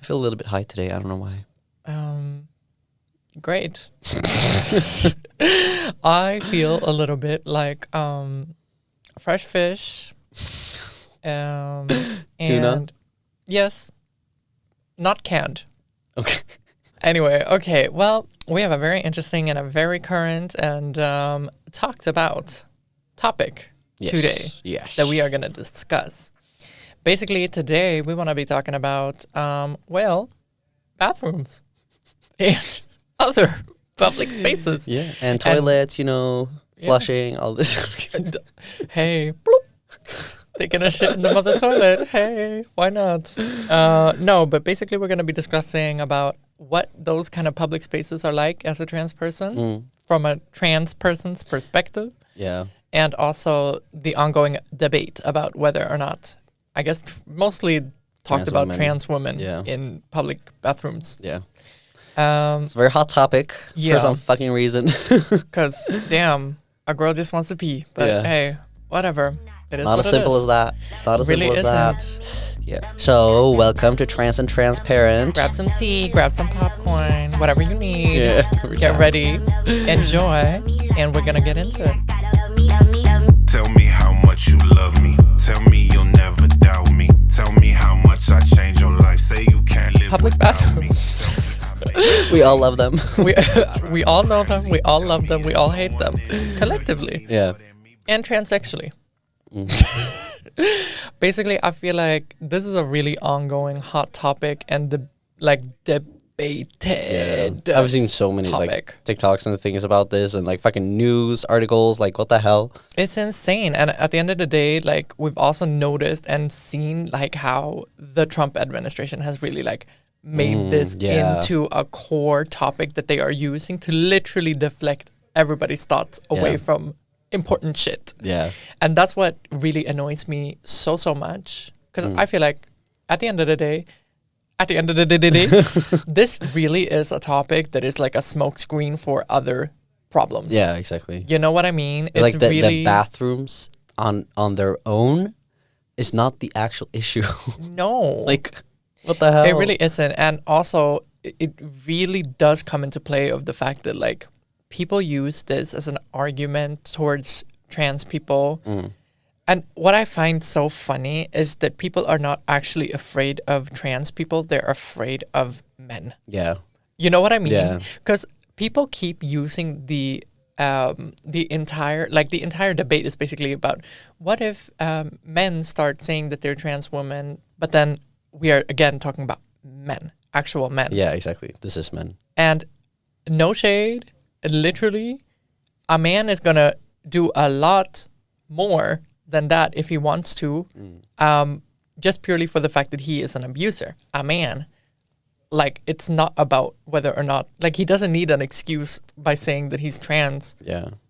feel a little bit high today. I don't know why. Great. I feel a little bit like fresh fish. And Tuna? Yes. Not canned. Okay. Anyway, okay. Well, we have a very interesting and a very current and talked about topic today that we are going to discuss. Basically, today we want to be talking about, bathrooms and other public spaces. Yeah, and toilets, flushing, all this. Hey, bloop. Taking a shit in the mother toilet. Hey, why not? No, but basically we're going to be discussing about what those kind of public spaces are like as a trans person from a trans person's perspective. Yeah. And also the ongoing debate about whether or not, I guess mostly talked about trans women in public bathrooms. Yeah. It's a very hot topic for some fucking reason. Because, damn, a girl just wants to pee. But hey, whatever. It is not as simple as that. It's not as simple as that. Yeah. So, welcome to Trans and Transparent. Grab some tea, grab some popcorn, whatever you need. Yeah, get ready, enjoy, and we're gonna get into it. Tell me how much you love me. Tell me you'll never doubt me. Tell me how much I changed your life. Say you can't live public bathrooms. We all love them. we all know them. We all love them. We all hate them collectively. Yeah. And transsexually. Basically, I feel like this is a really ongoing hot topic and debated. Yeah. I've seen so many TikToks and things about this and fucking news articles. What the hell? It's insane. And at the end of the day, we've also noticed and seen how the Trump administration has really made this into a core topic that they are using to literally deflect everybody's thoughts away from important shit. Yeah. And that's what really annoys me so much. Because I feel like at the end of the day, this really is a topic that is like a smokescreen for other problems. Yeah, exactly. You know what I mean? It's the bathrooms on their own is not the actual issue. No. What the hell? It really isn't. And also, it really does come into play of the fact that people use this as an argument towards trans people. And what I find so funny is that people are not actually afraid of trans people. They're afraid of men. Yeah. You know what I mean? Yeah. Because people keep using the entire debate is basically about what if men start saying that they're trans women, but then we are again talking about men, actual men. Yeah, exactly. This is men. And no shade. Literally, a man is going to do a lot more than that if he wants to, just purely for the fact that he is an abuser. A man, it's not about whether or not, he doesn't need an excuse by saying that he's trans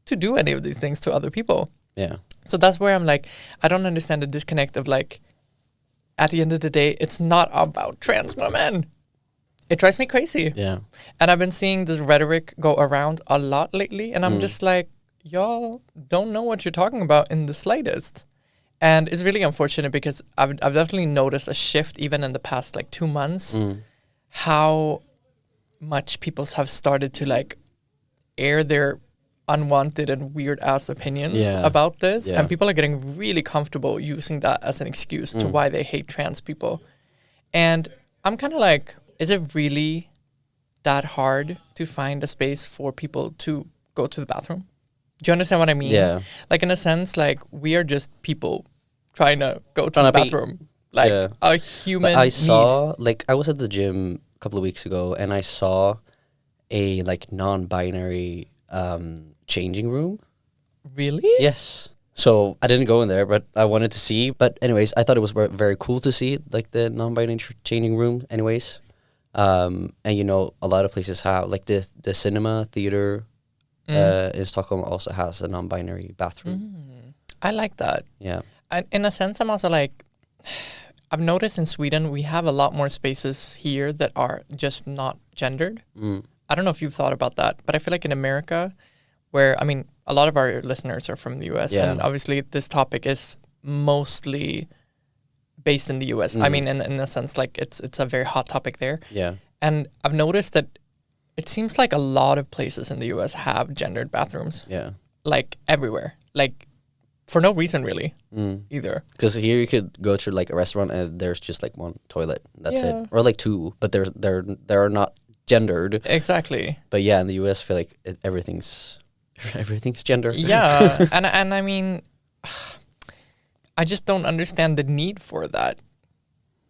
to do any of these things to other people. Yeah. So that's where I'm I don't understand the disconnect of at the end of the day, it's not about trans women. It drives me crazy. Yeah. And I've been seeing this rhetoric go around a lot lately. And I'm just y'all don't know what you're talking about in the slightest. And it's really unfortunate because I've definitely noticed a shift even in the past 2 months, how much people have started to air their unwanted and weird ass opinions about this. And people are getting really comfortable using that as an excuse to why they hate trans people. And I'm kind of is it really that hard to find a space for people to go to the bathroom? Do you understand what I mean? Yeah. In a sense, we are just people trying to go to the bathroom. A human I saw, I was at the gym a couple of weeks ago, and I saw a, non-binary changing room. Really? Yes. So I didn't go in there, but I wanted to see. But anyways, I thought it was very cool to see, the non-binary changing room anyways. And a lot of places have the cinema theater in Stockholm also has a non-binary bathroom. I like that. Yeah. And in a sense, I'm also I've noticed in Sweden we have a lot more spaces here that are just not gendered. I don't know if you've thought about that, but I feel in America, where a lot of our listeners are from the US, and obviously this topic is mostly based in the US. I mean, in a sense, like it's a very hot topic there. Yeah. And I've noticed that it seems like a lot of places in the US have gendered bathrooms, Yeah. like everywhere, like for no reason really either. Because here you could go to like a restaurant and there's just like one toilet. That's Yeah. it, or like two, but they're not gendered. Exactly. But yeah, in the US, I feel like everything's gender. Yeah, and I mean, I just don't understand the need for that.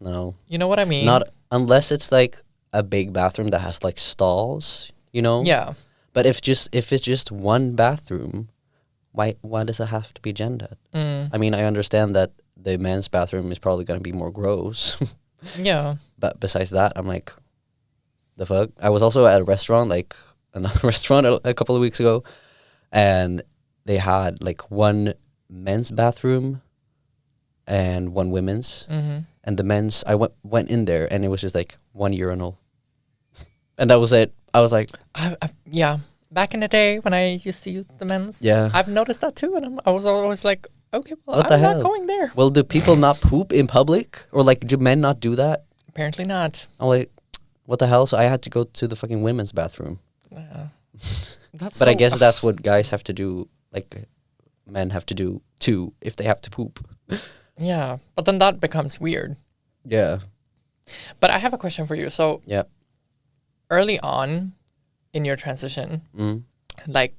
No, You know what I mean? not unless it's like a big bathroom that has like stalls. You know. Yeah. But if it's just one bathroom, why does it have to be gendered? I mean, I understand that the men's bathroom is probably gonna be more gross. Yeah. But besides that, I'm like, the fuck? I was also at a restaurant, like another restaurant a couple of weeks ago, and they had like one men's bathroom and one women's. Mm-hmm. And the men's, I went in there and it was just like one urinal. And that was it. I was like, Yeah. Back in the day when I used to use the men's, Yeah. I've noticed that too, and I was always like, okay, well, What the I'm not hell? going there. well, do people not poop in public? Or like, do men not do that? Apparently not. I'm like, what the hell? So I had to go to the fucking women's bathroom. Yeah. That's But I so- guess that's what guys have to do, like men have to do too, if they have to poop. Yeah, but then that becomes weird. Yeah. But I have a question for you. So Yeah. early on in your transition, Mm. like,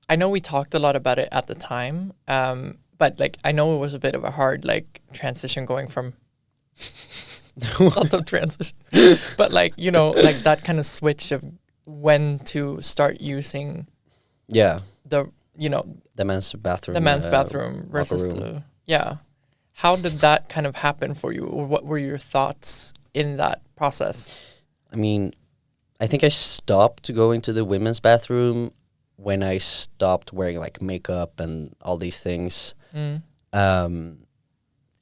I know we talked a lot about it at the time, but like I know it was a bit of a hard like transition going from not the transition, but like, you know, like that kind of switch of when to start using Yeah. the, you know, The men's bathroom. the men's bathroom locker versus room. the, yeah. How did that kind of happen for you? Or what were your thoughts in that process? I mean, I think I stopped going to the women's bathroom when I stopped wearing like makeup and all these things.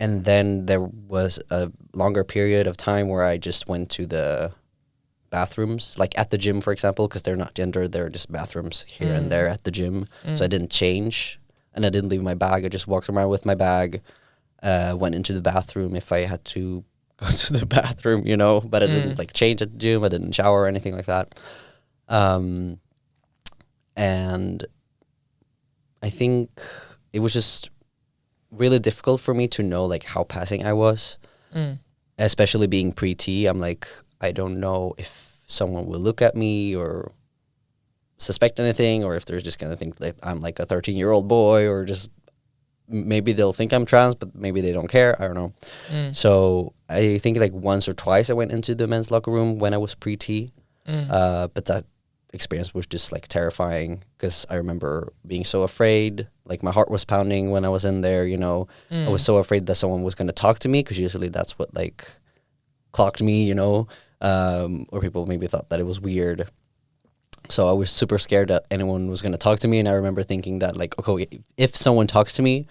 And then there was a longer period of time where I just went to the bathrooms, like at the gym, for example, because they're not gendered. They're just bathrooms here and there at the gym. So I didn't change and I didn't leave my bag. I just walked around with my bag, went into the bathroom if I had to go to the bathroom, you know, but I didn't like change at the gym. I didn't shower or anything like that. And I think it was just really difficult for me to know like how passing I was, especially being pre-T. I'm like, I don't know if someone will look at me or suspect anything, or if they're just gonna think that I'm like a 13-year-old boy, or just maybe they'll think I'm trans, but maybe they don't care. I don't know. So I think like once or twice I went into the men's locker room when I was pre-T, but that experience was just like terrifying because I remember being so afraid. Like my heart was pounding when I was in there, you know. I was so afraid that someone was going to talk to me, because usually that's what like clocked me, you know, or people maybe thought that it was weird. So I was super scared that anyone was going to talk to me. And I remember thinking that like, okay, if someone talks to me,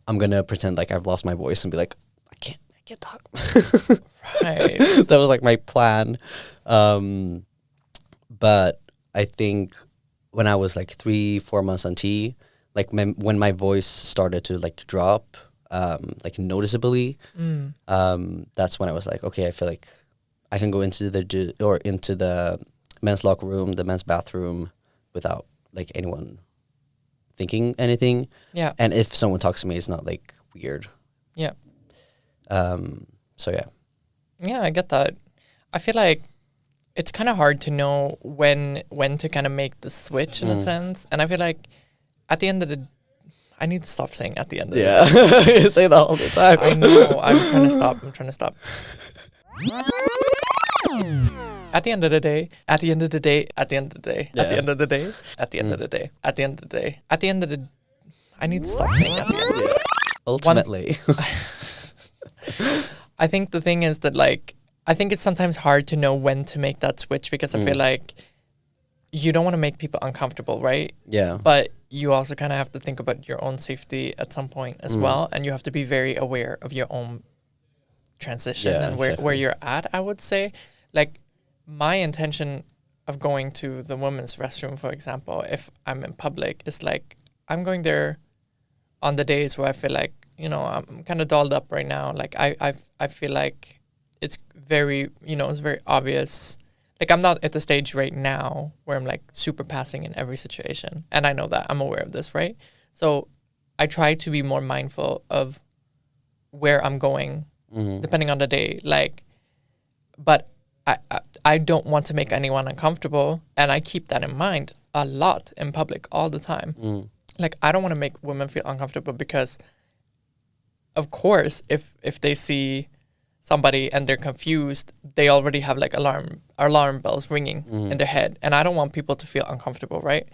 I'm going to pretend like I've lost my voice and be like, I can't talk. Right. That was like my plan. But I think when I was like 3-4 months on T, like when my voice started to like drop, like noticeably, that's when I was like, okay, I feel like I can go into the men's locker room, the men's bathroom, without like anyone thinking anything. Yeah. And if someone talks to me, it's not like weird. Yeah. So yeah. Yeah, I get that. I feel like it's kind of hard to know when to kind of make the switch in a sense. And I feel like at the end of the, I need to stop saying at the end of the day. Yeah. You say that all the time. I know. I'm trying to stop. At the end of the day, at the end of the day, at the end of the day, at the end of the day, at the end of the day, at the end of the day, at the end of the, I need to stop saying at the end of the day. Ultimately. I think the thing is that like, I think it's sometimes hard to know when to make that switch, because I feel like you don't want to make people uncomfortable, right? Yeah. But you also kind of have to think about your own safety at some point as well. And you have to be very aware of your own transition and where you're at, I would say. Like, my intention of going to the women's restroom, for example, if I'm in public, is like, I'm going there on the days where I feel like I'm kind of dolled up right now. Like I feel like it's very, it's very obvious. Like I'm not at the stage right now where I'm like super passing in every situation. And I know that, I'm aware of this, right? So I try to be more mindful of where I'm going depending on the day. Like, but I don't want to make anyone uncomfortable, and I keep that in mind a lot in public all the time. Like I don't want to make women feel uncomfortable, because of course if they see somebody and they're confused, they already have like alarm bells ringing in their head, and I don't want people to feel uncomfortable, right?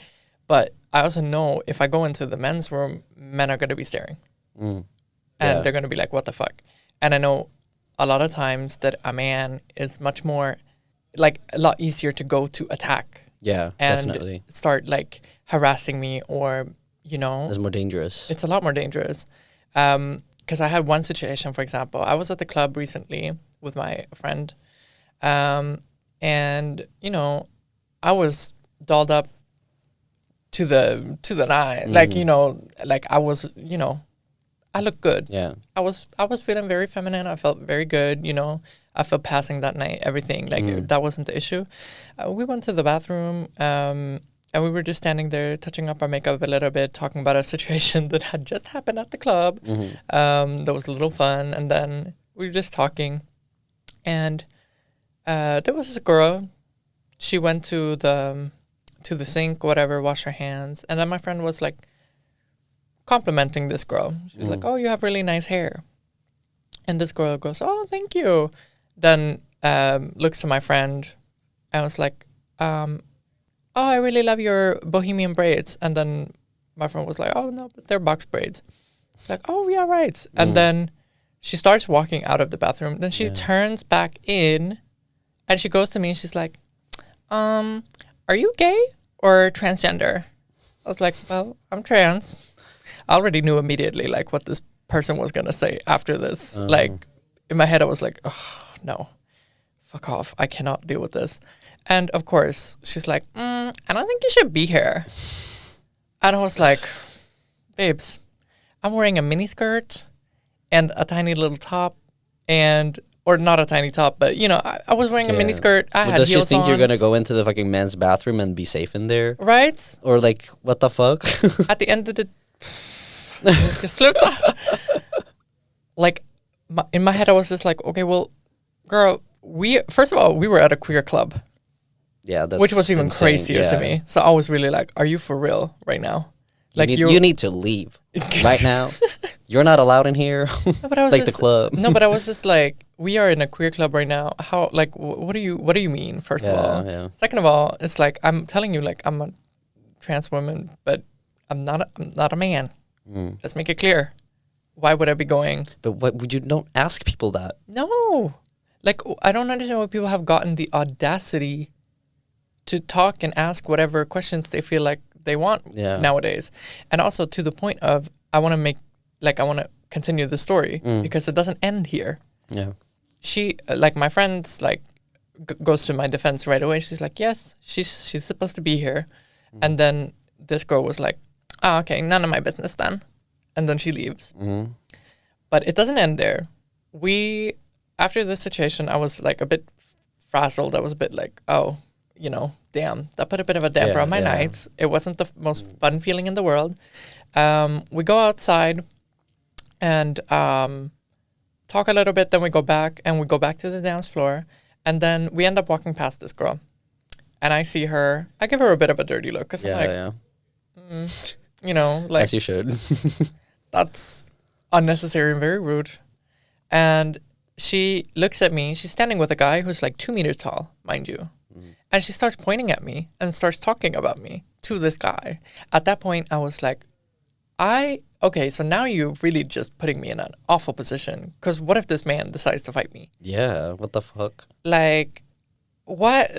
But I also know if I go into the men's room, men are going to be staring, and they're going to be like, what the fuck? And I know a lot of times that a man is much more, like, a lot easier to go to attack. Yeah, and definitely. Start like harassing me, or It's more dangerous. It's a lot more dangerous. Because I had one situation, for example. I was at the club recently with my friend, and I was dolled up to the nine, like like I was, I looked good. Yeah. I was feeling very feminine. I felt very good. I felt passing that night. Everything, like that wasn't the issue. We went to the bathroom, and we were just standing there, touching up our makeup a little bit, talking about a situation that had just happened at the club. That was a little fun, and then we were just talking, and there was this girl. She went to the sink, whatever, wash her hands, and then my friend was like complimenting this girl. She was like, "Oh, you have really nice hair," and this girl goes, "Oh, thank you." Then looks to my friend, and was like, "Oh, I really love your bohemian braids." And then my friend was like, "Oh no, but they're box braids." Like, "Oh yeah, right." And then she starts walking out of the bathroom. Then she turns back in, and she goes to me and she's like, "Are you gay or transgender?" I was like, "Well, I'm trans." I already knew immediately like what this person was gonna say after this. Like in my head, I was like, "Oh no, fuck off! I cannot deal with this." And of course, she's like, "I don't think you should be here." And I was like, "Babes, I'm wearing a mini skirt and a tiny little top, or not a tiny top, but I was wearing a mini skirt. I had does heels she think on. you're gonna go into the fucking men's bathroom and be safe in there? Right? Or like, what the fuck? At the end of the Jag ska sluta. Like in my head I was just like, okay, well, girl, first of all, we were at a queer club. Yeah, that's which was even insane. crazier to me. So I was really like, are you for real right now? Like you need to leave right now. You're not allowed in here. No, but I was like just, the club. No, but I was just like, we are in a queer club right now. How, like, what do you mean? First of all, second of all, it's like I'm telling you, like, I'm a trans woman, but I'm not a man. Let's make it clear. Why would I be going? But what would you don't ask people that? No, like I don't understand why people have gotten the audacity to talk and ask whatever questions they feel like they want nowadays. And also to the point of I want to continue the story because it doesn't end here. Yeah. She like my friend's like goes to my defense right away. She's like, yes, she's supposed to be here. And then this girl was like, oh, okay, none of my business then. And then she leaves. But it doesn't end there. After this situation, I was like a bit frazzled. I was a bit like, oh, damn, that put a bit of a damper on my nights. It wasn't the most fun feeling in the world. We go outside and talk a little bit, then we go back to the dance floor, and then we end up walking past this girl. And I see her, I give her a bit of a dirty look, because I'm like, like... As you should. That's unnecessary and very rude. And she looks at me, she's standing with a guy who's like 2 meters tall, mind you. And she starts pointing at me and starts talking about me to this guy. At that point, I was like, okay, so now you're really just putting me in an awful position. Because what if this man decides to fight me? Yeah, what the fuck? Like, what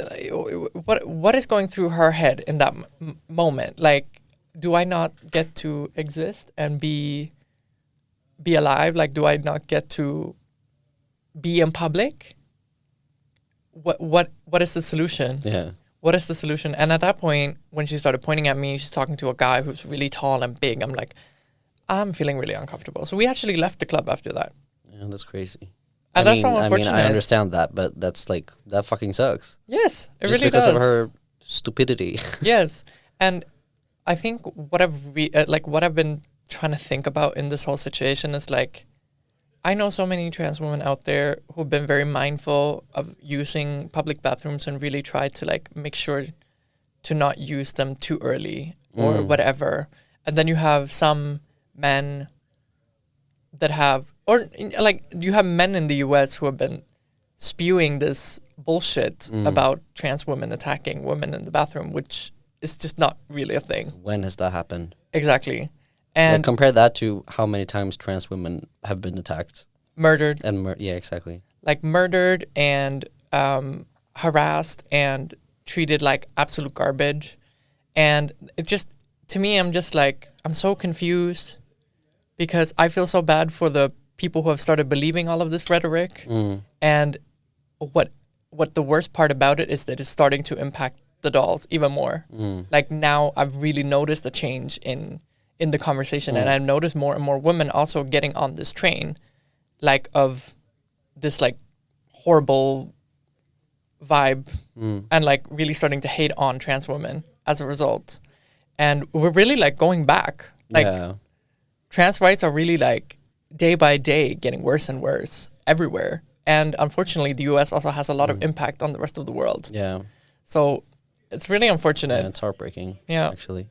is going through her head in that moment? Like, do I not get to exist and be alive? Like, do I not get to be in public? What is the solution? Yeah. What is the solution? And at that point, when she started pointing at me, she's talking to a guy who's really tall and big. I'm like, I'm feeling really uncomfortable. So we actually left the club after that. Yeah, that's crazy. And that's so unfortunate. I understand that, but that's like, that fucking sucks. Yes, it Just really because does. of her stupidity. Yes, and I think what I've been trying to think about in this whole situation is like, I know so many trans women out there who've been very mindful of using public bathrooms and really tried to like make sure to not use them too early or whatever. And then you have some men that have, or like you have men in the US who have been spewing this bullshit about trans women attacking women in the bathroom, which is just not really a thing. When has that happened? Exactly. And compare that to how many times trans women have been attacked. Murdered. And yeah, exactly. Like murdered and harassed and treated like absolute garbage. And it just, to me, I'm just like, I'm so confused because I feel so bad for the people who have started believing all of this rhetoric. And what the worst part about it is that it's starting to impact the dolls even more. Like now I've really noticed a change in the conversation, and I've noticed more and more women also getting on this train, like of this like horrible vibe, and like really starting to hate on trans women as a result. And we're really like going back. Like trans rights are really like day by day getting worse and worse everywhere. And unfortunately, the US also has a lot of impact on the rest of the world. Yeah. So it's really unfortunate. Yeah, it's heartbreaking. Yeah. Actually.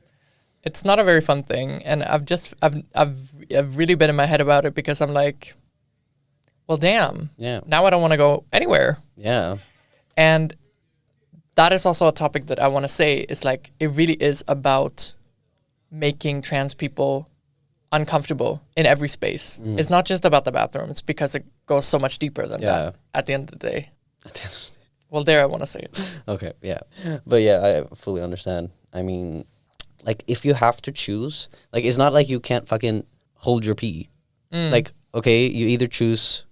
It's not a very fun thing, and I've really been in my head about it because I'm like, well, damn. Yeah. Now I don't want to go anywhere. Yeah. And that is also a topic that I want to say is like, it really is about making trans people uncomfortable in every space. It's not just about the bathrooms because it goes so much deeper than that at the end of the day. Well, there I want to say it. Okay, yeah. But yeah, I fully understand. I mean, like, if you have to choose, like, it's not like you can't fucking hold your pee. Like, okay, you either choose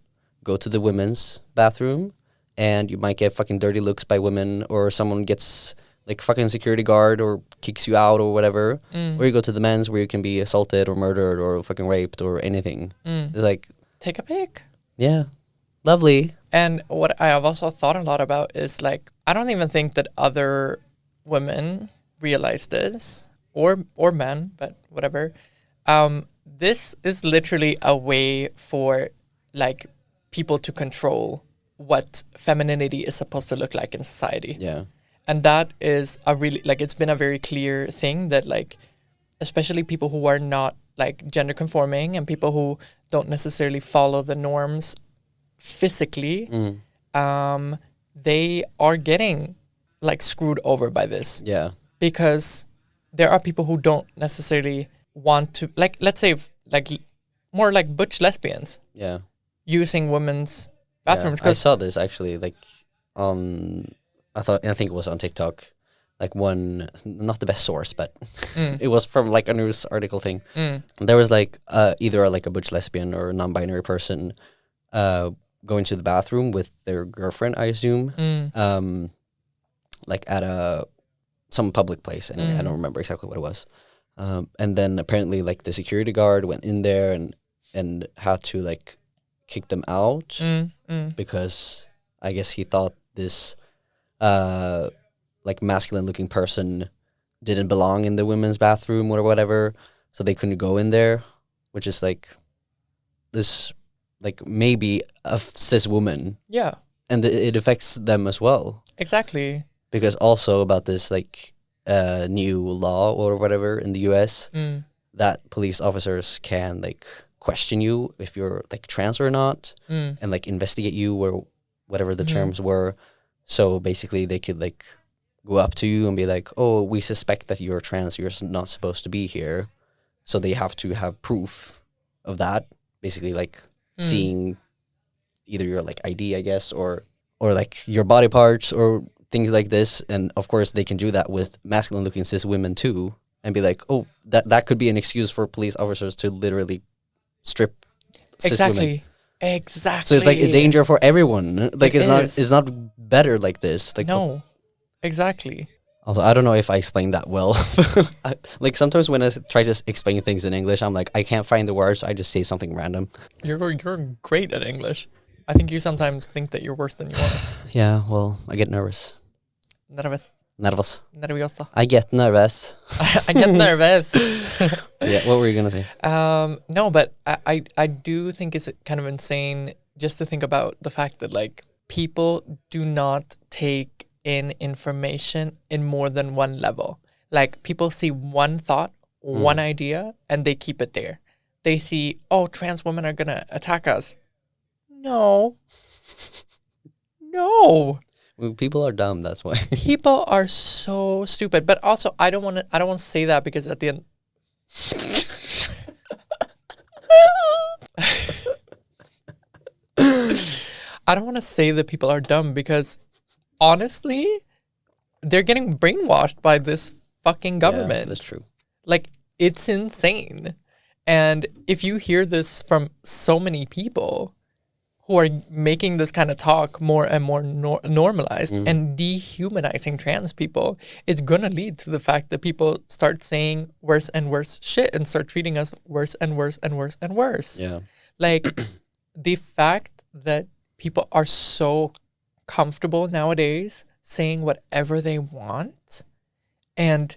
go to the women's bathroom and you might get fucking dirty looks by women, or someone gets like fucking security guard or kicks you out or whatever, or you go to the men's where you can be assaulted or murdered or fucking raped or anything. It's like, Take a pic. yeah, lovely. And what I have also thought a lot about is like, I don't even think that other women realize this, or men, but whatever. This is literally a way for like people to control what femininity is supposed to look like in society. Yeah. And that is a really, like, it's been a very clear thing that like, especially people who are not like gender conforming and people who don't necessarily follow the norms physically, they are getting like screwed over by this. Yeah. Because there are people who don't necessarily want to, like, let's say like more like butch lesbians Yeah. using women's bathrooms. Yeah. I saw this actually, like, on, I think it was on TikTok, like one, not the best source, but it was from like a news article thing. There was like either like a butch lesbian or a non-binary person going to the bathroom with their girlfriend, I assume, like at some public place. Anyway, I don't remember exactly what it was. And then apparently like the security guard went in there and had to like kick them out because I guess he thought this like masculine looking person didn't belong in the women's bathroom or whatever, so they couldn't go in there, which is like this, like maybe a cis woman. Yeah, and it affects them as well. exactly. Because also about this like new law or whatever in the US that police officers can like question you if you're like trans or not, and like investigate you or whatever the terms were. So basically they could like go up to you and be like, oh, we suspect that you're trans, you're not supposed to be here. So they have to have proof of that, basically like seeing either your like ID, I guess, or like your body parts or things like this. And of course they can do that with masculine looking cis women too, and be like, oh, that could be an excuse for police officers to literally strip cis women. Exactly. So it's like a danger for everyone. Like it's is. not better like this. Like, No, exactly. Also, I don't know if I explained that well. Like sometimes when I try to explain things in English, I'm like, I can't find the words. I just say something random. You're great at English. I think you sometimes think that you're worse than you are. Yeah, well, I get nervous. Nervous. Nerviosa. I get nervous. I get nervous. Yeah, what were you gonna say? No, but I do think it's kind of insane just to think about the fact that like people do not take in information in more than one level. Like people see one thought, one idea, and they keep it there. They see, oh, trans women are gonna attack us. No. Well, people are dumb. That's why. People are so stupid. But also, I don't want to say that because at the end. I don't want to say that people are dumb because honestly, they're getting brainwashed by this fucking government. Yeah, that's true. Like, it's insane. And if you hear this from so many people who are making this kind of talk more and more normalized and dehumanizing trans people, it's going to lead to the fact that people start saying worse and worse shit and start treating us worse and worse and worse and worse. Yeah. Like, the fact that people are so comfortable nowadays saying whatever they want and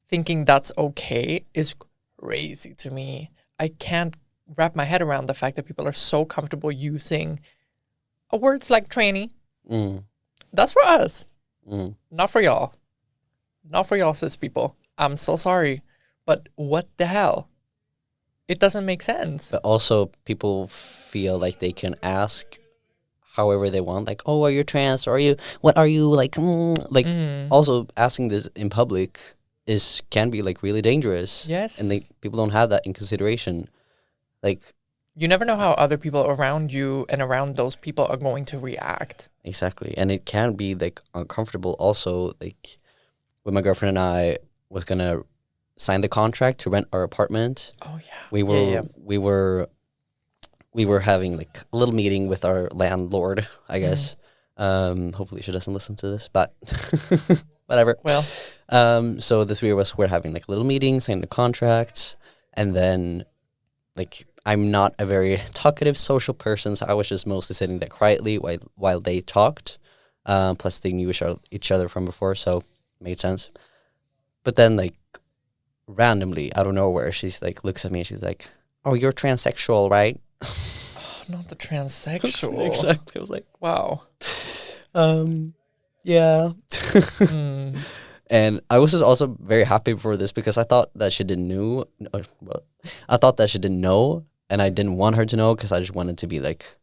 thinking that's okay is crazy to me. I can't wrap my head around the fact that people are so comfortable using words like tranny. That's for us. Not for y'all. Not for y'all, cis people. I'm so sorry. But what the hell? It doesn't make sense. But also, people feel like they can ask however they want. Like, oh, are you trans? Or are you, what are you, like, also asking this in public can be, like, really dangerous. Yes. And people don't have that in consideration. Like, you never know how other people around you and around those people are going to react. Exactly. And it can be, like, uncomfortable also. Like, when my girlfriend and I was going to sign the contract to rent our apartment. Oh, yeah. We were having, like, a little meeting with our landlord, I guess. Hopefully she doesn't listen to this, but whatever. Well. So the three of us were having, like, a little meeting, signing the contracts, and then, like, I'm not a very talkative social person, so I was just mostly sitting there quietly while they talked. Plus, they knew each other from before, so it made sense. But then, like, randomly, out of nowhere, she's, like, looks at me and she's like, oh, you're transsexual, right? Oh, not the transsexual. Exactly. I was like, wow. Yeah. And I was just also very happy for this because I thought that she didn't know. I thought that she didn't know, and I didn't want her to know because I just wanted to be like,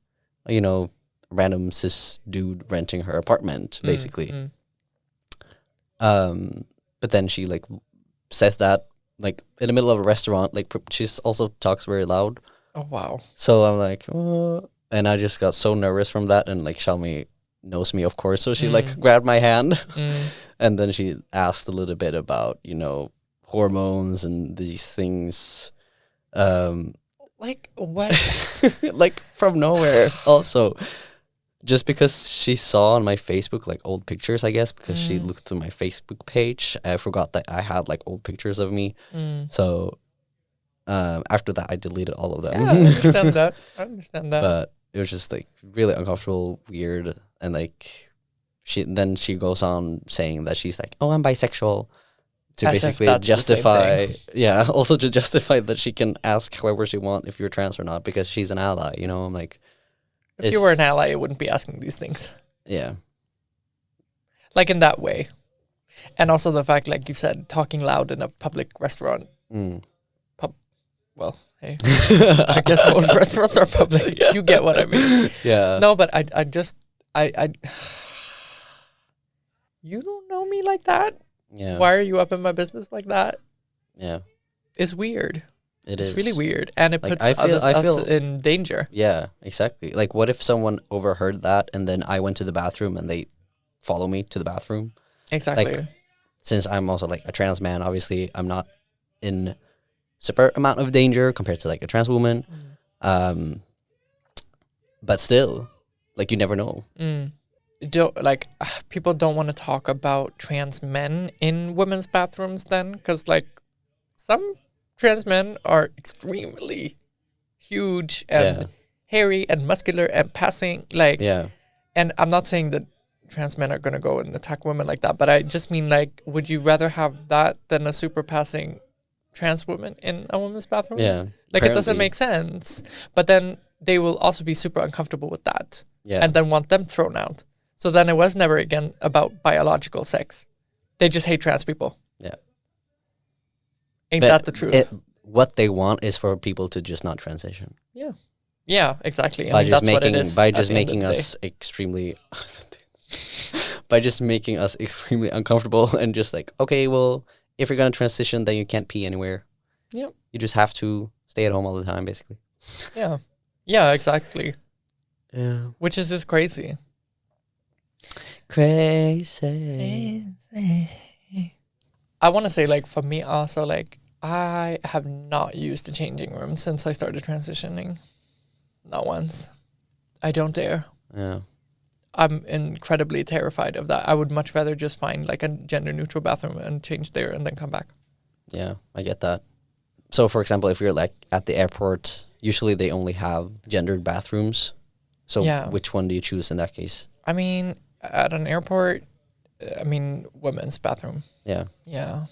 you know, a random cis dude renting her apartment, basically. But then she, like, says that, like, in the middle of a restaurant. Like, she's also talks very loud. Oh, wow. So I'm like, oh. And I just got so nervous from that. And, like, Xiaomi knows me, of course. So she, like, grabbed my hand. And then she asked a little bit about, you know, hormones and these things. Like, what? Like, from nowhere. Also, just because she saw on my Facebook, like, old pictures, I guess, because she looked through my Facebook page. I forgot that I had, like, old pictures of me. So after that, I deleted all of them. Yeah, I understand that. But it was just, like, really uncomfortable, weird, and, like, she goes on saying that she's like, oh, I'm bisexual, to As if basically that's the same justify, thing. also to justify that she can ask however she wants if you're trans or not, because she's an ally, you know. I'm like, if you were an ally, you wouldn't be asking these things. Yeah. Like, in that way. And also the fact, like you said, talking loud in a public restaurant. Well, hey, I guess most restaurants are public. Yeah. You get what I mean. Yeah. No, but I you don't know me like that. Yeah. Why are you up in my business like that? Yeah. It's weird. It's really weird. And it like, puts us in danger. Yeah, exactly. Like, what if someone overheard that and then I went to the bathroom and they follow me to the bathroom? Exactly. Like, since I'm also, like, a trans man, obviously I'm not in super amount of danger compared to, like, a trans woman. But still, like, you never know. people don't want to talk about trans men in women's bathrooms then, because like some trans men are extremely huge and Yeah. hairy and muscular and passing like Yeah. and I'm not saying that trans men are going to go and attack women like that, but I just mean like, would you rather have that than a super passing trans woman in a women's bathroom? Yeah. Like it doesn't Apparently. make sense. But then they will also be super uncomfortable with that Yeah. and then want them thrown out. So then it was never again about biological sex. They just hate trans people. Yeah. Ain't But that the truth? what they want is for people to just not transition. Yeah. Yeah, exactly. By just that's what it making is by at just the end of making the day. us extremely by just making us extremely uncomfortable and just like, okay, well, if you're gonna transition, then you can't pee anywhere. Yep. You just have to stay at home all the time, basically. Yeah. Yeah, exactly. Yeah. Which is just crazy. Crazy. I want to say, like, for me also, like, I have not used the changing room since I started transitioning. Not once. I don't dare. Yeah. I'm incredibly terrified of that. I would much rather just find, like, a gender-neutral bathroom and change there and then come back. Yeah, I get that. So, for example, if you're like at the airport, usually they only have gendered bathrooms. So, Yeah. which one do you choose in that case? I mean, at an airport, women's bathroom. Yeah, Yeah.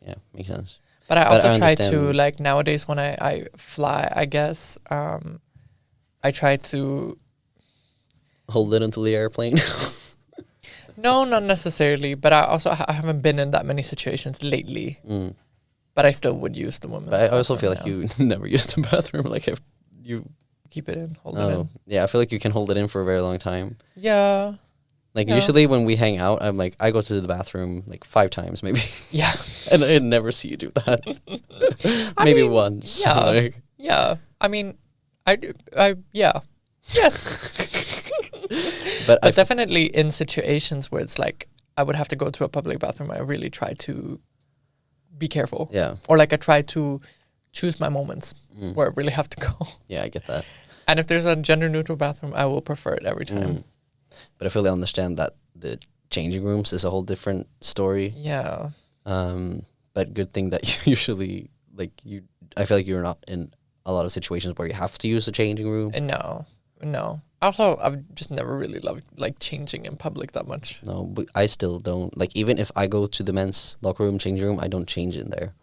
yeah, makes sense. But I But also I try to, understand- like, nowadays when I fly, I guess, I try to... Hold it until the airplane. No, not necessarily. But I haven't been in that many situations lately. Mm. But I still would use the women's But I also feel bathroom like now. you never use the bathroom. Like if you, Keep it in, hold it no, in. yeah, I feel like you can hold it in for a very long time. Yeah. Like Yeah. usually when we hang out, I'm like I go to the bathroom like 5 times maybe, Yeah. and I never see you do that. I Maybe mean, once. yeah. Like, Yeah. I mean, yeah. Yes. but I But definitely in situations where it's like I would have to go to a public bathroom, I really try to be careful. yeah, Or like I try to choose my moments Mm. where I really have to go. yeah, I get that. And if there's a gender neutral bathroom, I will prefer it every time. Mm. But I fully understand that the changing rooms is a whole different story. Yeah. But good thing that you usually like you. I feel like you're not in a lot of situations where you have to use the changing room. No. Also, I've just never really loved like changing in public that much. No, but I still don't like. Even if I go to the men's locker room, changing room, I don't change in there.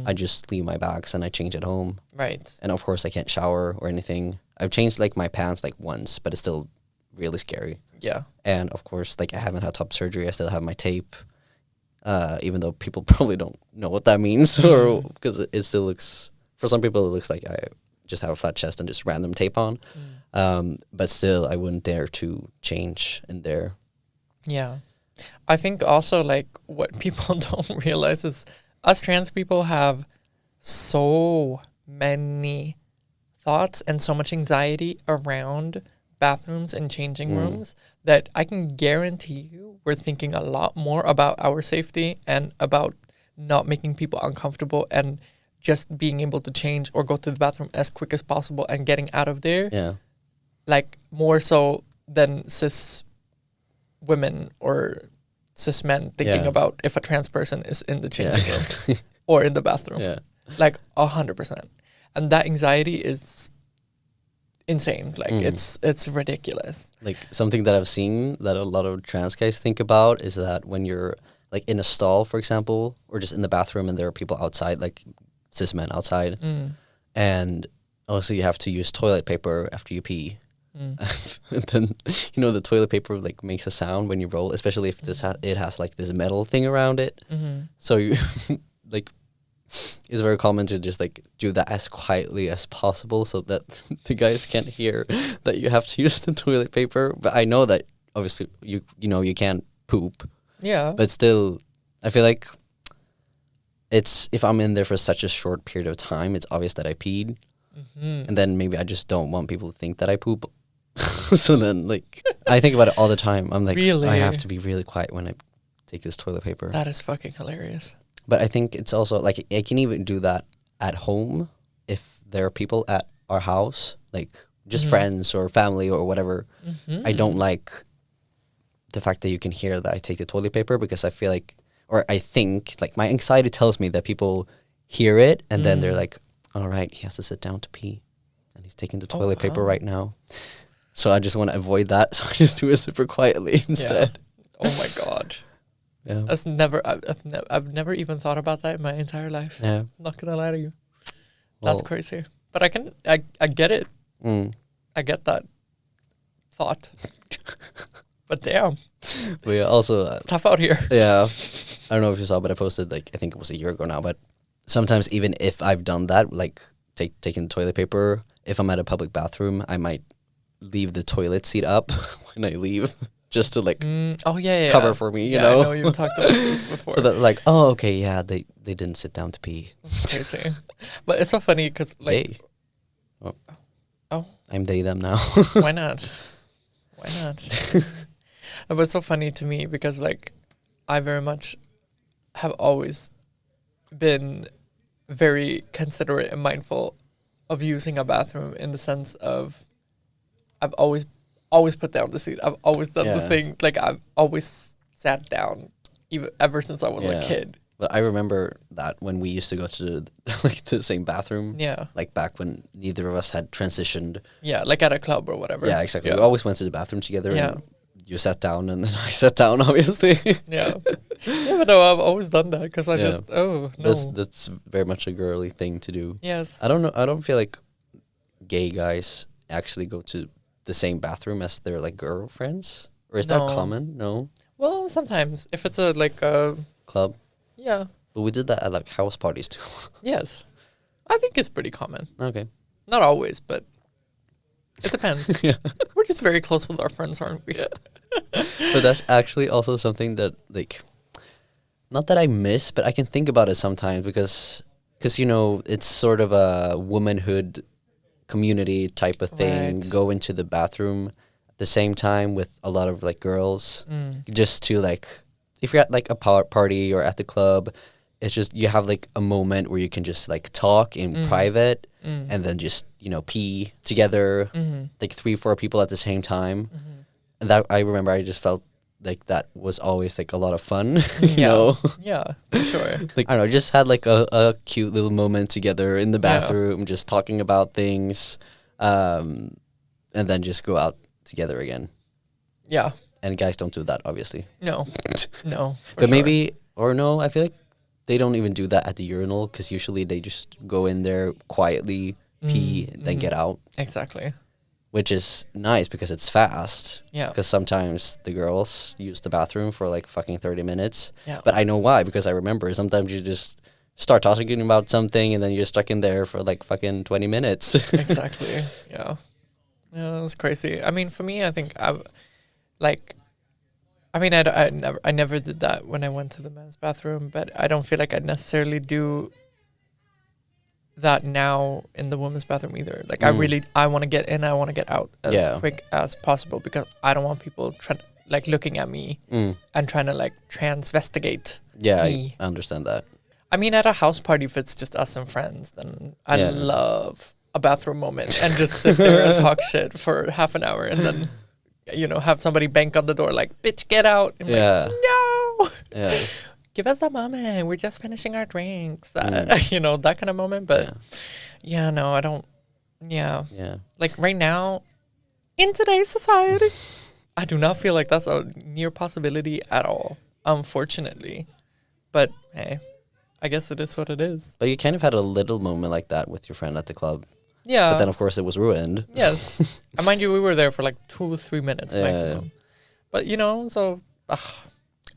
I just leave my bags and I change at home. Right. And of course, I can't shower or anything. I've changed like my pants like once, but it's still really scary. Yeah. And of course, like I haven't had top surgery. I still have my tape, even though people probably don't know what that means, or because it still looks, for some people, it looks like I just have a flat chest and just random tape on. But still, I wouldn't dare to change in there. Yeah. I think also like what people don't realize is us trans people have so many thoughts and so much anxiety around bathrooms and changing rooms that I can guarantee you we're thinking a lot more about our safety and about not making people uncomfortable and just being able to change or go to the bathroom as quick as possible and getting out of there. Yeah. Like more so than cis women or cis men thinking Yeah. about if a trans person is in the changing room Yeah. or in the bathroom. Yeah. Like 100%. And that anxiety is insane. Like it's ridiculous. Like something that I've seen that a lot of trans guys think about is that when you're like in a stall, for example, or just in the bathroom and there are people outside, like cis men outside, and also you have to use toilet paper after you pee. And then the toilet paper like makes a sound when you roll, especially if it has like this metal thing around it. So you like it's very common to just like do that as quietly as possible so that the guys can't hear that you have to use the toilet paper. But I know that obviously you can't poop, Yeah. but still I feel like it's, if I'm in there for such a short period of time, it's obvious that I peed. And then maybe I just don't want people to think that I poop. So then like I think about it all the time. I'm like, Really? I have to be really quiet when I take this toilet paper. That is fucking hilarious. But I think it's also like I can even do that at home if there are people at our house, like just friends or family or whatever. I don't like the fact that you can hear that I take the toilet paper, because I feel like, or I think, like my anxiety tells me that people hear it and then they're like, all right, he has to sit down to pee and he's taking the toilet paper right now. So I just want to avoid that. So I just do it super quietly instead. Yeah. Oh my God. Yeah. I've never even thought about that in my entire life. Yeah. Not gonna lie to you. Well, That's crazy. But I get it. I get that thought. But damn. But yeah, also It's tough out here. yeah, I don't know if you saw, but I posted, like, I think it was a year ago now, but sometimes even if I've done that, like taking toilet paper, if I'm at a public bathroom, I might leave the toilet seat up when I leave, just to like cover for me, you know? I know you've talked about this before. So that, like, oh, okay, yeah, they didn't sit down to pee. That's crazy. But it's so funny because, like... They. Oh. I'm they, them now. Why not? Why not? But it's so funny to me because, like, I very much have always been very considerate and mindful of using a bathroom, in the sense of I've always put down the seat. I've always done the thing. Like, I've always sat down, ever since I was a kid. But I remember that when we used to go to like the same bathroom. Yeah. Like back when neither of us had transitioned. Yeah, like at a club or whatever. Yeah, exactly. Yeah. We always went to the bathroom together. Yeah. And you sat down and then I sat down, obviously. Yeah. Yeah, but no, I've always done that because I just, no. That's very much a girly thing to do. Yes. I don't know. I don't feel like gay guys actually go to the same bathroom as their like girlfriends, or is that common? No. Well, sometimes if it's a Club. Yeah. But we did that at like house parties too. Yes. I think it's pretty common. Okay. Not always, but it depends. Yeah. We're just very close with our friends, aren't we? But that's actually also something that, like, not that I miss, but I can think about it sometimes because you know, it's sort of a womanhood community type of thing. Right. Go into the bathroom at the same time with a lot of like girls, just to like, if you're at like a party or at the club, it's just you have like a moment where you can just like talk in private and then just, you know, pee together, like 3-4 people at the same time. And that, I remember, I just felt like that was always like a lot of fun, you know? Yeah, for sure. Like, I don't know, just had like a cute little moment together in the bathroom, just talking about things, and then just go out together again. Yeah. And guys don't do that, obviously. No. No. But maybe, or no, I feel like they don't even do that at the urinal, because usually they just go in there quietly, pee, and then get out. Exactly. Which is nice because it's fast. Yeah. Because sometimes the girls use the bathroom for like fucking 30 minutes. Yeah. But I know why, because I remember sometimes you just start talking about something and then you're stuck in there for like fucking 20 minutes. Exactly. Yeah. Yeah, that's crazy. I mean, for me, I think I never did that when I went to the men's bathroom, but I don't feel like I necessarily do that now in the women's bathroom either. Like, I want to get in, I want to get out as quick as possible, because I don't want people looking at me and trying to like transvestigate me. I understand that. I mean, at a house party, if it's just us and friends, then I love a bathroom moment and just sit there and talk shit for half an hour and then, you know, have somebody bank on the door like, bitch, get out. And like, no. Yeah. Give us a moment. We're just finishing our drinks. You know, that kind of moment. But no, I don't. Yeah. Yeah. Like right now, in today's society, I do not feel like that's a near possibility at all, unfortunately. But hey, I guess it is what it is. But you kind of had a little moment like that with your friend at the club. Yeah. But then, of course, it was ruined. Yes. And mind you, we were there for like 2 or 3 minutes maximum. But, you know, so...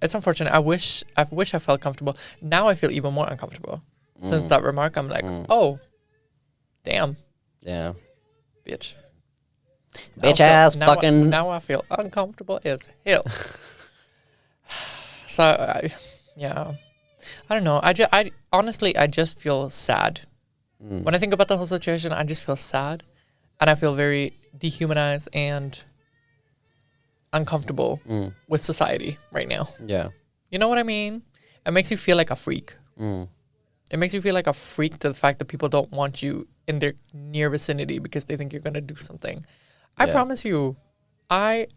it's unfortunate. I wish I felt comfortable. Now I feel even more uncomfortable. Since that remark, I'm like, oh, damn. Yeah. Bitch. Bitch ass fucking... Now I feel uncomfortable as hell. So, I don't know. I honestly, I just feel sad. When I think about the whole situation, I just feel sad. And I feel very dehumanized and uncomfortable with society right now. Yeah. You know what I mean? It makes you feel like a freak. It makes you feel like a freak to the fact that people don't want you in their near vicinity because they think you're going to do something. I promise you, I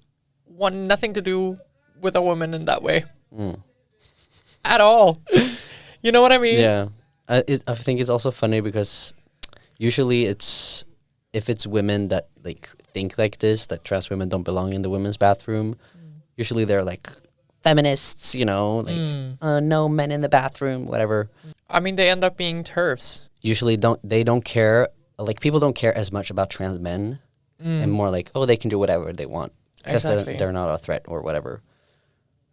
want nothing to do with a woman in that way Mm. at all. You know what I mean? Yeah. I think it's also funny because usually if it's women that like think like this, that trans women don't belong in the women's bathroom, usually they're like feminists, you know, like no men in the bathroom, whatever. I mean, they end up being TERFs. Usually they don't care, like people don't care as much about trans men and more like, oh, they can do whatever they want because Exactly. they're not a threat or whatever.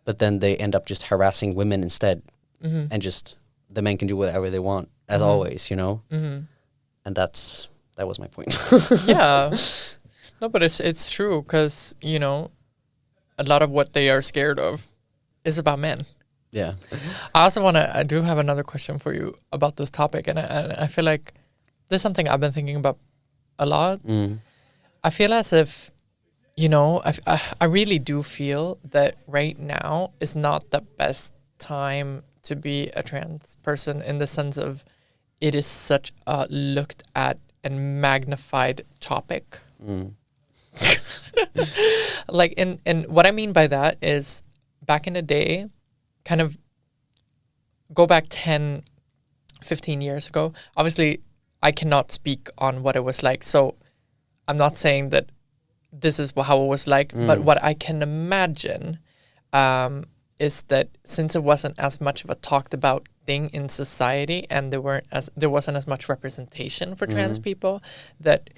But then they end up just harassing women instead, and just the men can do whatever they want as always, you know. And that was my point. Yeah. No, but it's true because, you know, a lot of what they are scared of is about men. Yeah. I do have another question for you about this topic. And I feel like this is something I've been thinking about a lot. I feel as if, you know, I really do feel that right now is not the best time to be a trans person in the sense of it is such a looked at and magnified topic. Like, and what I mean by that is back in the day, kind of go back 10, 15 years ago. Obviously, I cannot speak on what it was like. So I'm not saying that this is how it was like, but what I can imagine is that since it wasn't as much of a talked about thing in society and there wasn't as much representation for trans people, that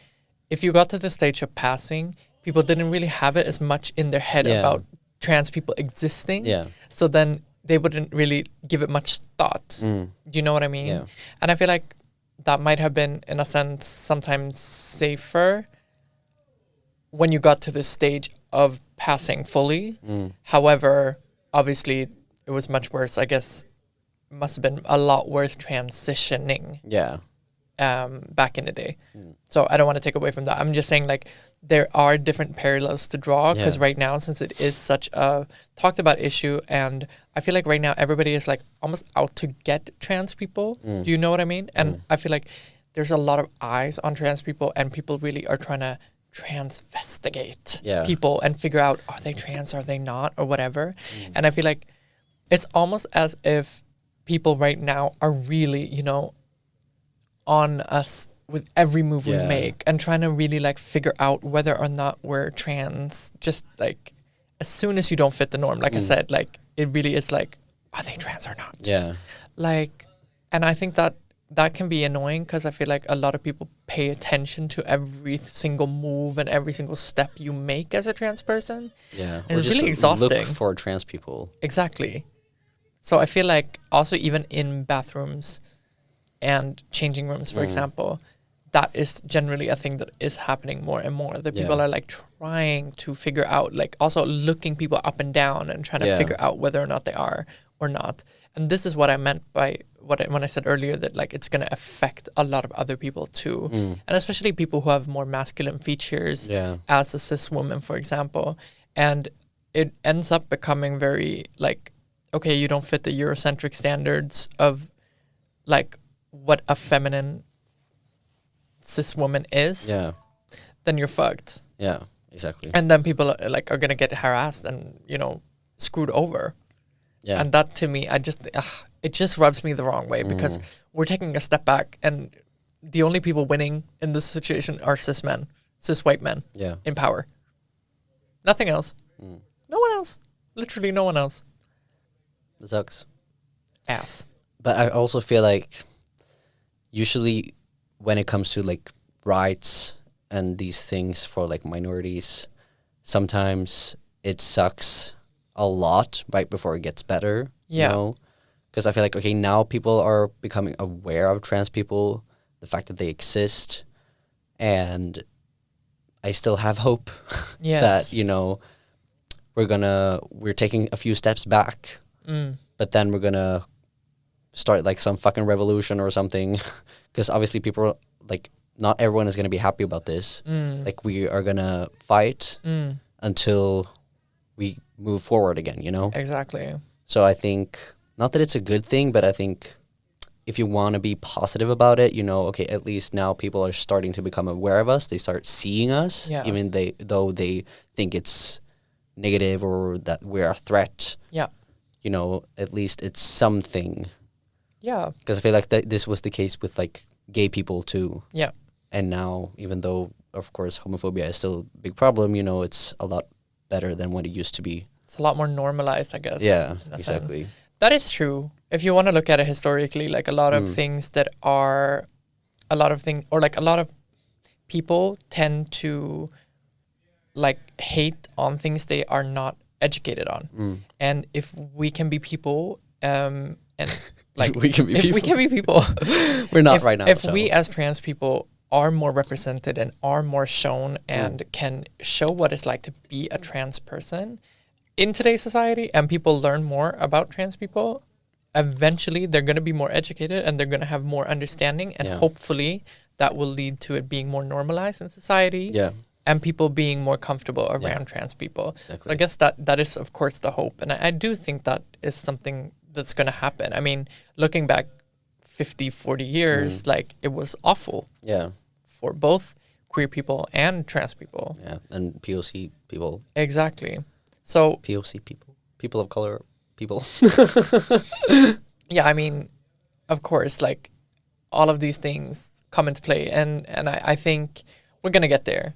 if you got to the stage of passing, people didn't really have it as much in their head about trans people existing. Yeah. So then they wouldn't really give it much thought. Do you know what I mean? Yeah. And I feel like that might have been, in a sense, sometimes safer when you got to the stage of passing fully. However, obviously, it was much worse. I guess must have been a lot worse transitioning Yeah. back in the day. So I don't want to take away from that. I'm just saying, like, there are different parallels to draw because right now, since it is such a talked about issue, and I feel like right now everybody is like almost out to get trans people. Do you know what I mean? And I feel like there's a lot of eyes on trans people, and people really are trying to transvestigate people and figure out, are they trans, are they not, or whatever. And I feel like it's almost as if people right now are really, you know, on us with every move we make and trying to really like figure out whether or not we're trans. Just like as soon as you don't fit the norm, like I said, like it really is like, are they trans or not? Yeah. Like, and I think that that can be annoying because I feel like a lot of people pay attention to every single move and every single step you make as a trans person. Yeah. And it's just really exhausting. Look for trans people. Exactly. So I feel like also even in bathrooms and changing rooms, for example, that is generally a thing that is happening more and more. That people are like trying to figure out, like also looking people up and down and trying to figure out whether or not they are or not. And this is what I meant by when I said earlier that like it's going to affect a lot of other people too. And especially people who have more masculine features as a cis woman, for example. And it ends up becoming very like, okay, you don't fit the Eurocentric standards of like what a feminine cis woman is, then you're fucked. Yeah, exactly. And then people are going to get harassed and, you know, screwed over. Yeah. And that to me, it just rubs me the wrong way because we're taking a step back and the only people winning in this situation are cis men, cis white men in power. Nothing else. No one else. Literally no one else. That sucks. Ass. But I also feel like usually when it comes to like rights and these things for like minorities, sometimes it sucks a lot right before it gets better. Yeah. You know? Because I feel like, okay, now people are becoming aware of trans people, the fact that they exist, and I still have hope that, you know, we're taking a few steps back, but then we're gonna start like some fucking revolution or something. Because obviously people like, not everyone is gonna be happy about this. Like we are gonna fight until we move forward again, you know? Exactly. So I think, not that it's a good thing, but I think if you want to be positive about it, you know, okay, at least now people are starting to become aware of us. They start seeing us, even though they think it's negative or that we're a threat. Yeah. You know, at least it's something. Yeah. Because I feel like this was the case with like gay people too. Yeah. And now, even though of course homophobia is still a big problem, you know, it's a lot better than what it used to be. It's a lot more normalized, I guess. Yeah, in a exactly. sense. That is true. If you want to look at it historically, like a lot of things that are, a lot of people tend to like hate on things they are not educated on. And if we can be people, and like we can be if people. we can be people, We're not right now. If so. we as trans people are more represented and are more shown and can show what it's like to be a trans person in today's society, and people learn more about trans people, eventually they're going to be more educated and they're going to have more understanding, and hopefully that will lead to it being more normalized in society. Yeah. And people being more comfortable around trans people. Exactly. So I guess that is, of course, the hope. And I do think that is something that's going to happen. I mean, looking back 50, 40 years, like, it was awful. Yeah. For both queer people and trans people. Yeah. And POC people. Exactly. So POC people. People of color people. yeah, I mean, of course, like, all of these things come into play. And I think we're going to get there.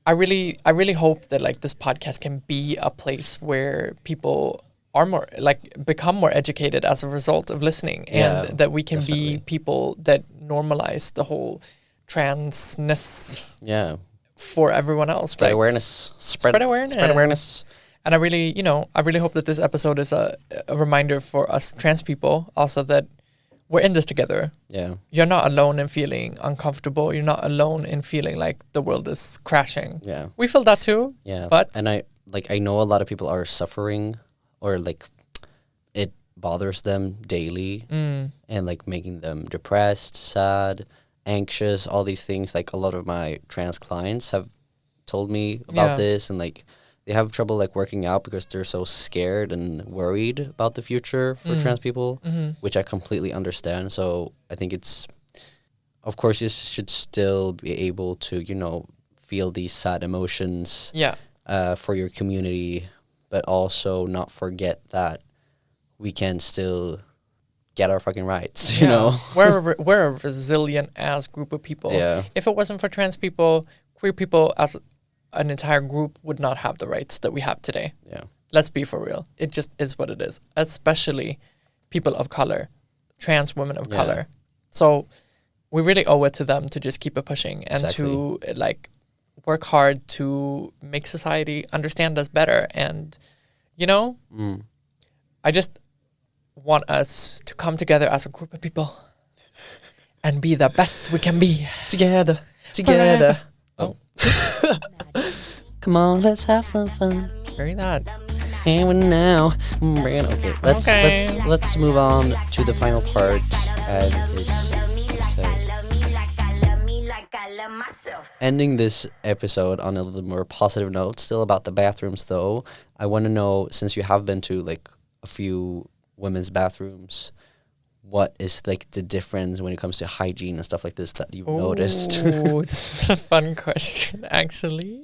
I really hope that like this podcast can be a place where people are more like become more educated as a result of listening, and that we can be people that normalize the whole transness. Yeah. For everyone else. Spread like, awareness. Spread awareness. Spread awareness. And I really hope that this episode is a reminder for us trans people also that we're in this together. Yeah. You're not alone in feeling uncomfortable. You're not alone in feeling like the world is crashing. Yeah. We feel that too. Yeah. But and I know a lot of people are suffering, or like it bothers them daily, and like making them depressed, sad, anxious, all these things. Like a lot of my trans clients have told me about this, and like they have trouble like working out because they're so scared and worried about the future for trans people, which I completely understand. So I think it's, of course, you should still be able to, you know, feel these sad emotions for your community, but also not forget that we can still get our fucking rights, you know? We're a resilient ass group of people. Yeah. If it wasn't for trans people, queer people as an entire group would not have the rights that we have today. Yeah. Let's be for real. It just is what it is, especially people of color, trans women of color. So we really owe it to them to just keep it pushing and to like work hard to make society understand us better. And, you know, I just want us to come together as a group of people and be the best we can be. Together. Forever. Oh. Come on, let's have some fun. Very that. Here and now. Okay, let's move on to the final part of this episode. Ending this episode on a little more positive note, still about the bathrooms though. I want to know, since you have been to like a few women's bathrooms, what is like the difference when it comes to hygiene and stuff like this that you've noticed? Oh, this is a fun question, actually.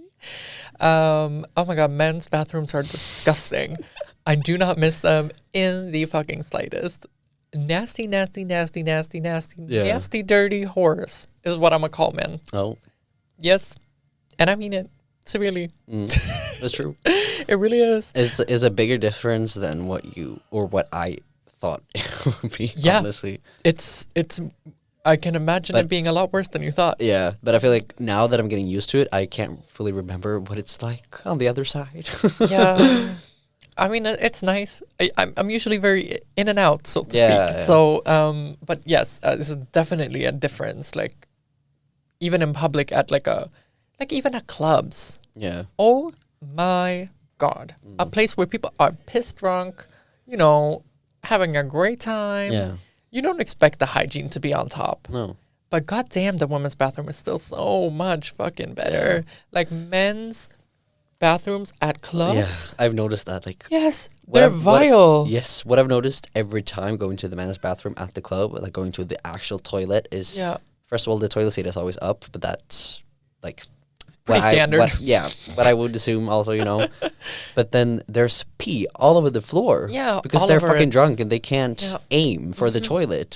Oh my god, men's bathrooms are disgusting. I do not miss them in the fucking slightest. Nasty, nasty, nasty, nasty, nasty, nasty, dirty whores is what I'm gonna call men. Oh. Yes. And I mean it severely. That's true. It really is. It's a bigger difference than what I thought it would be, honestly. It's I can imagine it being a lot worse than you thought. Yeah, but I feel like now that I'm getting used to it, I can't fully remember what it's like on the other side. Yeah. I mean, it's nice. I'm usually very in and out, so to speak. Yeah. So, but yes, this is definitely a difference. Like, even in public at even at clubs. Yeah. Oh my God. A place where people are pissed drunk, you know, having a great time. Yeah. You don't expect the hygiene to be on top. No. But goddamn, the women's bathroom is still so much fucking better. Yeah. Like men's bathrooms at clubs. Yeah, I've noticed that. Like, yes, they're vile. Yes, what I've noticed every time going to the men's bathroom at the club, like going to the actual toilet, is first of all the toilet seat is always up, but that's like what standard. what I would assume also, you know. But then there's pee all over the floor. Yeah, because all they're over fucking it. drunk and they can't Yeah. aim for the toilet.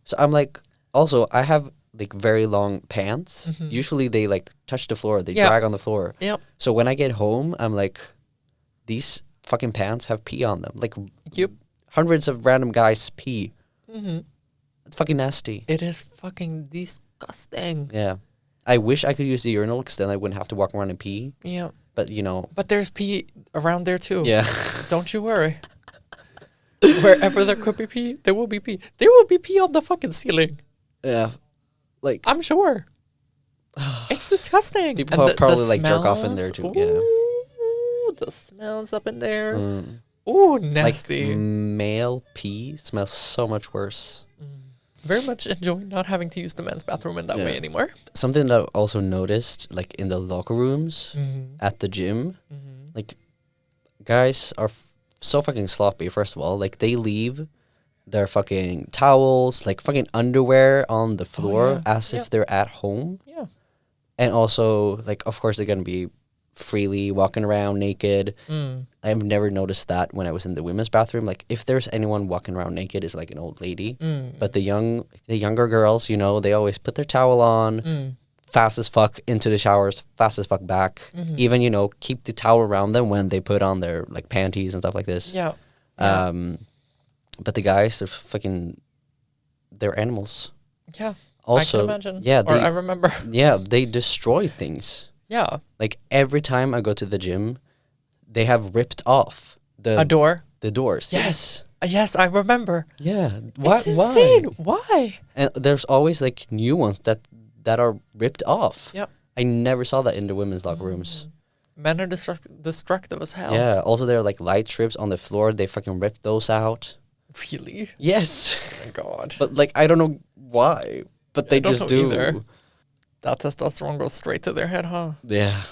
So I'm like, also I have like very long pants. Usually they like touch the floor, they Yeah. drag on the floor. Yep. So when I get home, I'm like, these fucking pants have pee on them. Like Yep. hundreds of random guys pee. It's fucking nasty. It is fucking disgusting. Yeah. I wish I could use the urinal because then I wouldn't have to walk around and pee. Yeah. But you know. But there's pee around there too. Yeah. Don't you worry. Wherever there could be pee, there will be pee. There will be pee on the fucking ceiling. Yeah. Like I'm sure. It's disgusting. people And have probably like jerk off in there too. smells, Yeah. Ooh, the smells up in there. Ooh, nasty. Like male pee smells so much worse. Very much enjoy not having to use the men's bathroom in that Yeah. way anymore. Something that I also noticed, like in the locker rooms at the gym, like guys are so fucking sloppy. First of all, like they leave their fucking towels, like fucking underwear on the floor as if they're at home. Yeah. And also, like, of course, they're gonna be freely walking around naked. I've never noticed that when I was in the women's bathroom. Like, if there's anyone walking around naked, it's like an old lady. But the younger girls, you know, they always put their towel on, fast as fuck into the showers, fast as fuck back. Even, you know, keep the towel around them when they put on their like panties and stuff like this. Yeah. But the guys are fucking, they're animals. Yeah. Also, I can imagine. yeah, Or I remember. yeah, they destroy things. Yeah. Like every time I go to the gym, they have ripped off A door. the doors. Yes. Yes, I remember. Yeah. Why? It's insane. Why? Why? And there's always like new ones that are ripped off. Yep. I never saw that in the women's locker rooms. Men are destructive as hell. Yeah. Also, there are like light strips on the floor. They fucking ripped those out. Really? Yes. Oh my god. But like, I don't know why, but they I don't just know do. either. That testosterone goes straight to their head, huh? Yeah. Ew.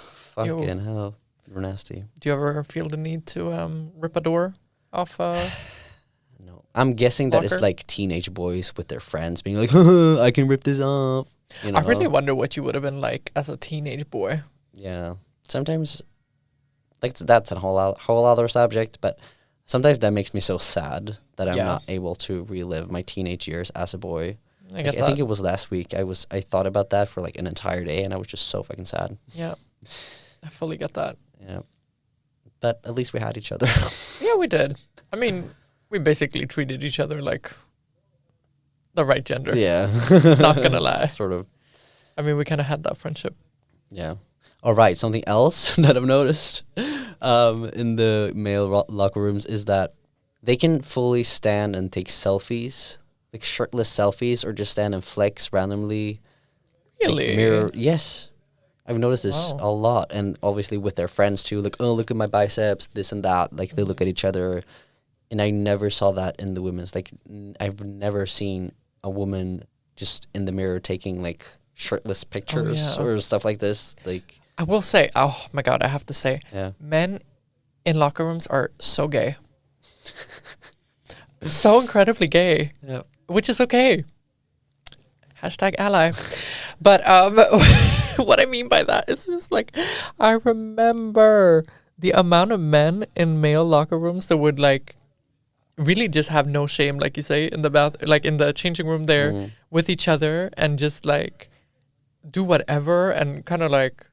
Fucking hell. You're nasty. Do you ever feel the need to rip a door off? No. I'm guessing that it's Locker? like teenage boys with their friends being like, I can rip this off. You know? I really wonder what you would have been like as a teenage boy. Yeah. Sometimes, like, that's a whole other subject, but sometimes that makes me so sad that I'm Yeah. not able to relive my teenage years as a boy. I Like, get I that. think it was last week. I thought about that for like an entire day, and I was just so fucking sad. Yeah. I fully get that. Yeah. But at least we had each other. Yeah, we did. I mean, we basically treated each other like the right gender. Yeah. Not gonna lie. Sort of. I mean, we kind of had that friendship. Yeah. All right. Something else that I've noticed in the male locker rooms is that they can fully stand and take selfies, like shirtless selfies, or just stand and flex randomly. like, Really? mirror. Yes. I've noticed this Wow. a lot. And obviously with their friends too. Like, oh, look at my biceps, this and that. Like, they look at each other. And I never saw that in the women's. Like, I've never seen a woman just in the mirror taking, like, shirtless pictures yeah. or stuff like this. Like, I will say, oh my god, I have to say, yeah. men in locker rooms are so gay. So incredibly gay, Yeah. which is okay. Hashtag ally. But what I mean by that is just like, I remember the amount of men in male locker rooms that would like really just have no shame, like you say, in the like in the changing room there with each other and just like do whatever and kind of like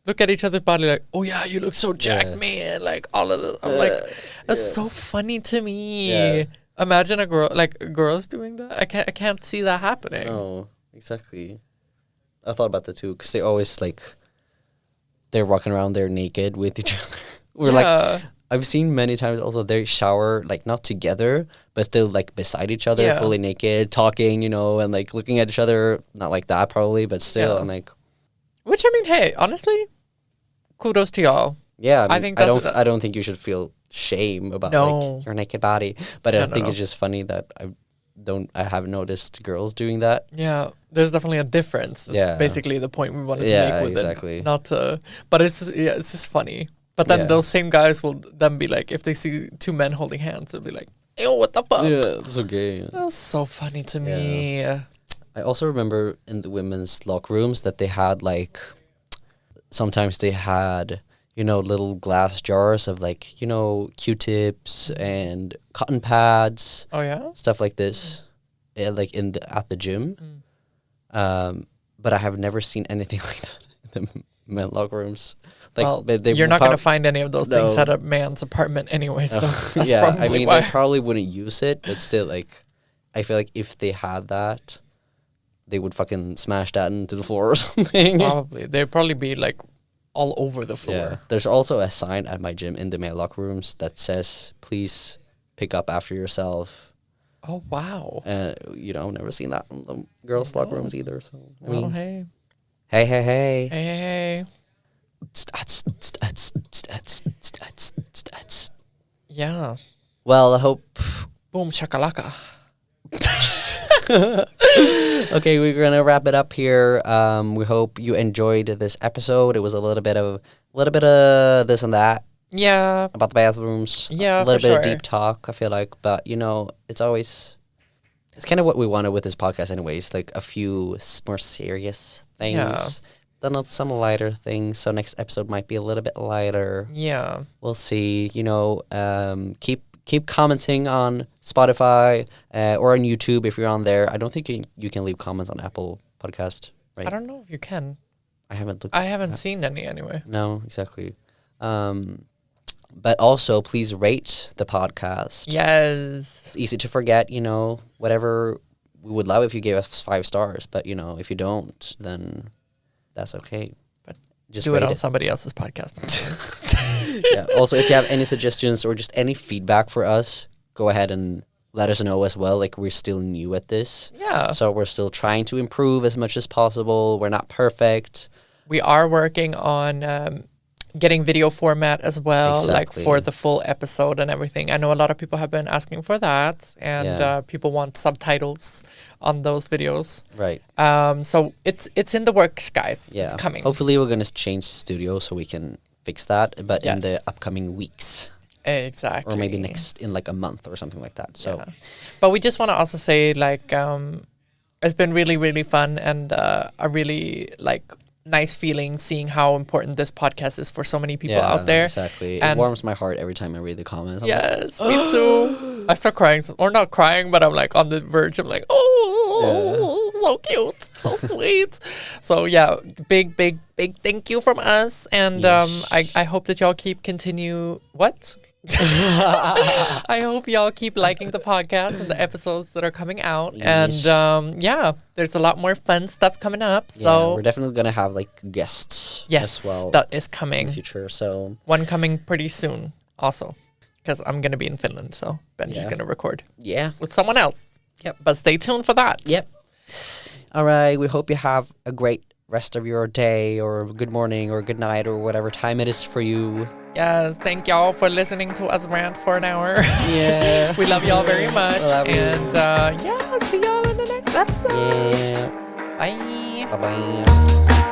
look at each other's body like, oh yeah, you look so jacked, Yeah. man. Like all of this. I'm like, that's so funny to me. Yeah. Imagine a girl, like girls doing that. I can't see that happening. Oh, exactly. I thought about that too, because they always like, they're walking around there naked with each other. We're like, Yeah. I've seen many times also they shower like not together, but still like beside each other, Yeah. fully naked, talking, you know, and like looking at each other. Not like that probably, but still, Yeah. I'm like, Which I mean, hey, honestly, kudos to y'all. yeah. I I, think mean, that's- I don't think you should feel shame about No. like your naked body, but I No, think no. it's just funny that I haven't noticed girls doing that. Yeah, there's definitely a difference. It's Yeah. basically the point we wanted to Yeah, make with exactly. it. Not to, but it's just funny. But then Yeah. those same guys will then be like, if they see two men holding hands, they'll be like, ew, what the fuck? Yeah, that's okay. That was so funny to me. I also remember in the women's locker rooms that they had like, sometimes they had, little glass jars of like, Q-tips and cotton pads, Oh yeah. stuff like this, like at the gym. But I have never seen anything like that in the men locker rooms. Like, Well, they you're will not going to find any of those things No. at a man's apartment anyway, so that's yeah, probably I mean, why. they probably wouldn't use it, but still, like, I feel like if they had that, they would fucking smash that into the floor or something. Probably. They'd probably be like all over the floor. Yeah. There's also a sign at my gym in the male locker rooms that says, please pick up after yourself. Oh, wow. Never seen that in the girls' locker rooms either. So, I Well, mean, hey. hey. Hey, hey, hey. Yeah. Well, I hope. Boom shakalaka. Okay, we're gonna wrap it up here. We hope you enjoyed this episode. It was a little bit of this and that Yeah. about the bathrooms. Yeah, a little for bit of sure. deep talk. I feel like, but it's kind of what we wanted with this podcast, anyways. Like a few more serious things. Yeah. Then some lighter things. So next episode might be a little bit lighter. Yeah. We'll see. Keep commenting on Spotify or on YouTube if you're on there. I don't think you can leave comments on Apple Podcast, right? I don't know if you can. I haven't looked. I haven't seen any anyway. No, exactly. But also, please rate the podcast. Yes. It's easy to forget, whatever. We would love if you gave us 5 stars, but, if you don't, then that's okay. But just do it rate on somebody else's podcast. Yeah. Also, if you have any suggestions or just any feedback for us, go ahead and let us know as well. Like, we're still new at this. Yeah. So we're still trying to improve as much as possible. We're not perfect. We are working on getting video format as well, like Exactly. for the full episode and everything. I know a lot of people have been asking for that, and Yeah. people want subtitles on those videos. Right. So it's in the works, guys. Yeah. It's coming. Hopefully, we're going to change the studio so we can fix that, but in the Yes. upcoming weeks. Exactly. Or maybe in like a month or something like that. So, Yeah. But we just want to also say, like, it's been really, really fun and a really, like, nice feeling seeing how important this podcast is for so many people out there. Exactly. It And- warms my heart every time I read the comments. I'm like, Yes, me too. I start crying, or not crying, but I'm like on the verge. I'm like, oh, so cute, so sweet. So yeah, big thank you from us, and Yes. I hope that y'all continue. What? I hope y'all keep liking the podcast and the episodes that are coming out, Yes. and yeah, there's a lot more fun stuff coming up. yeah, So we're definitely going to have like guests yes, as well that is in the coming. future. So, One coming pretty soon, also, because I'm gonna be in Finland, so Ben's Yeah. gonna record yeah. with someone else. Yep. But stay tuned for that. Yep. All right. We hope you have a great rest of your day or good morning or good night or whatever time it is for you. Yes. Thank y'all for listening to us rant for an hour. Yeah. We love y'all very much. Love you. And yeah, see y'all in the next episode. Yeah. Bye. Bye-bye.